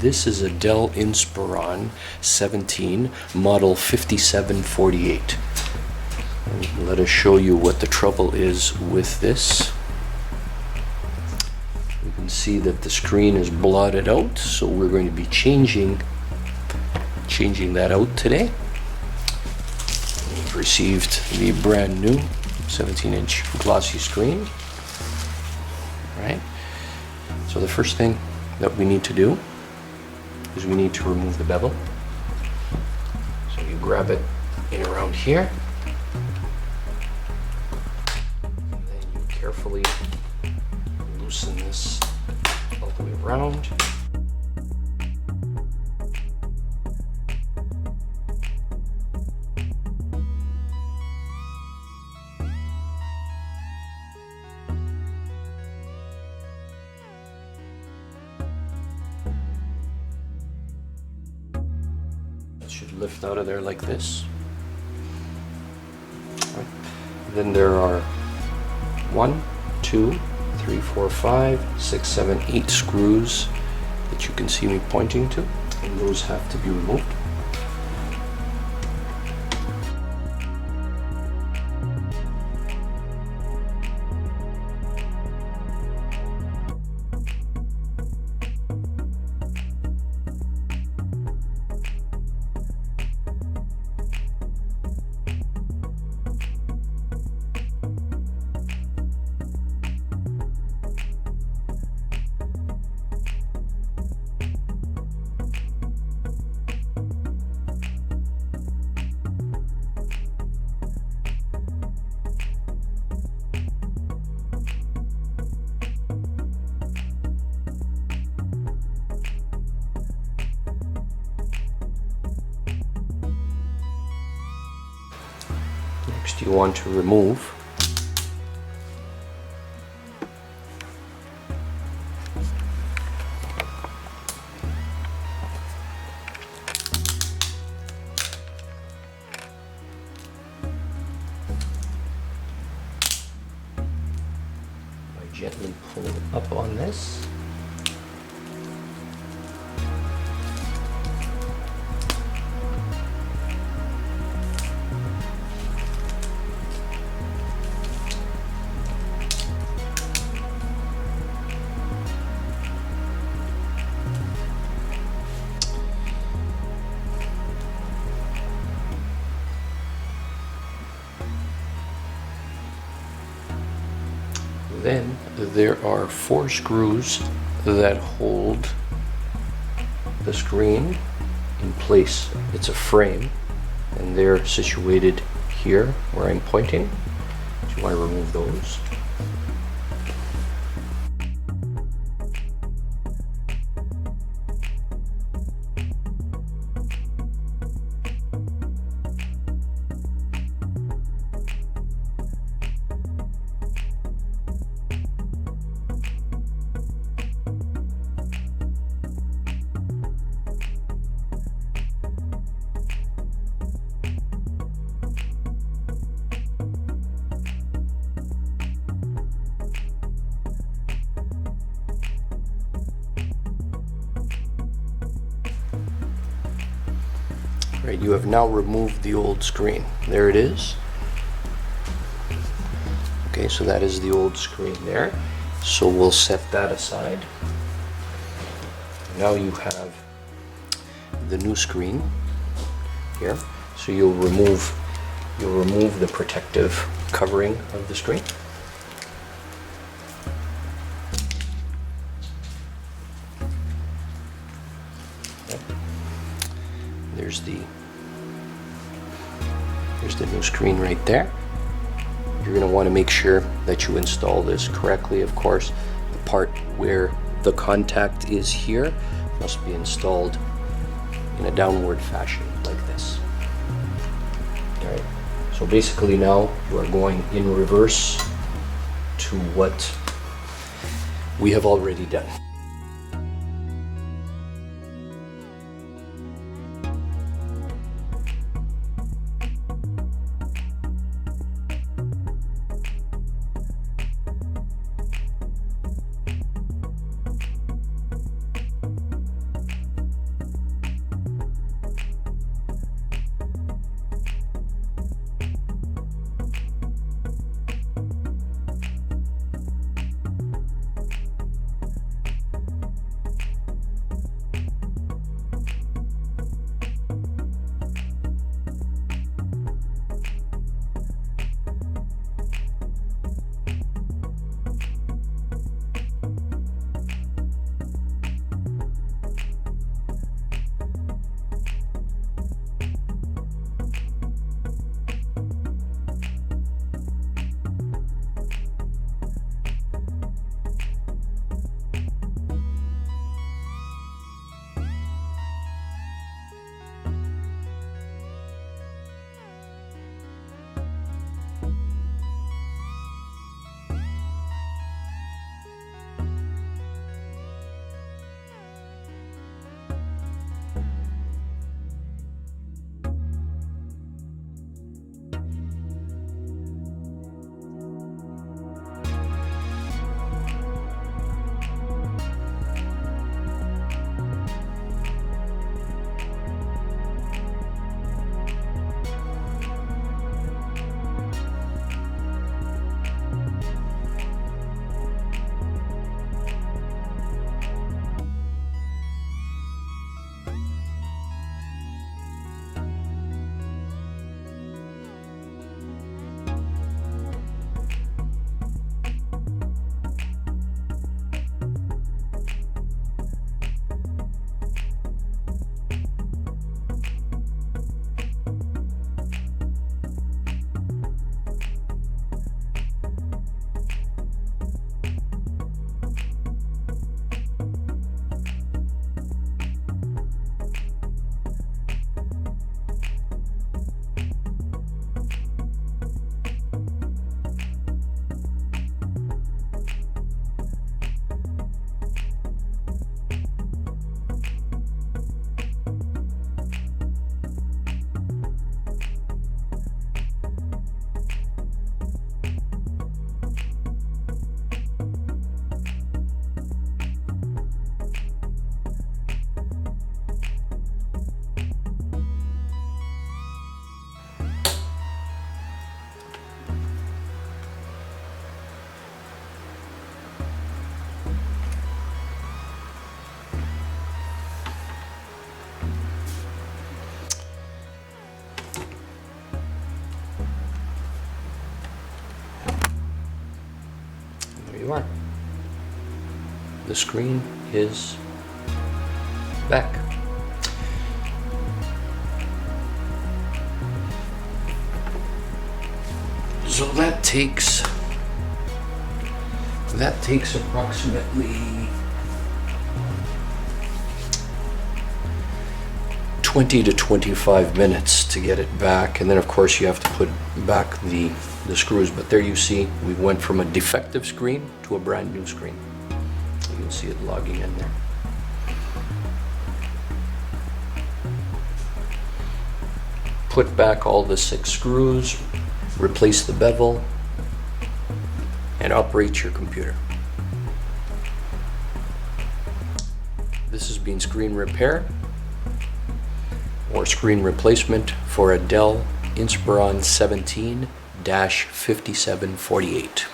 This is a Dell Inspiron 17, model 5748. And let us show you what the trouble is with this. You can see that the screen is blotted out, so we're going to be changing that out today. We've received the brand new 17-inch glossy screen. Right? So the first thing that we need to do is we need to remove the bevel. So you grab it in around here, and then you carefully loosen this all the way around. Should lift out of there like this. Right. Then there are 1, 2, 3, 4, 5, 6, 7, 8 screws that you can see me pointing to, and those have to be removed. Next, you want to remove by gently pulling up on this. Then there are 4 screws that hold the screen in place. It's a frame, and they're situated here where I'm pointing. So you want to remove those. Right, you have now removed the old screen. There it is. Okay, so that is the old screen there. So we'll set that aside. Now you have the new screen here. So you'll remove the protective covering of the screen. There's the new screen right there. You're going to want to make sure that you install this correctly. Of course, the part where the contact is here must be installed in a downward fashion like this. All right. So basically now you are going in reverse to what we have already done. screen is back. So that takes approximately 20 to 25 minutes to get it back, and then of course you have to put back the screws. But there you see, we went from a defective screen to a brand new screen. You can see it logging in there. Put back all the 6 screws, replace the bevel, and operate your computer. This has been screen repair or screen replacement for a Dell Inspiron 17-5748.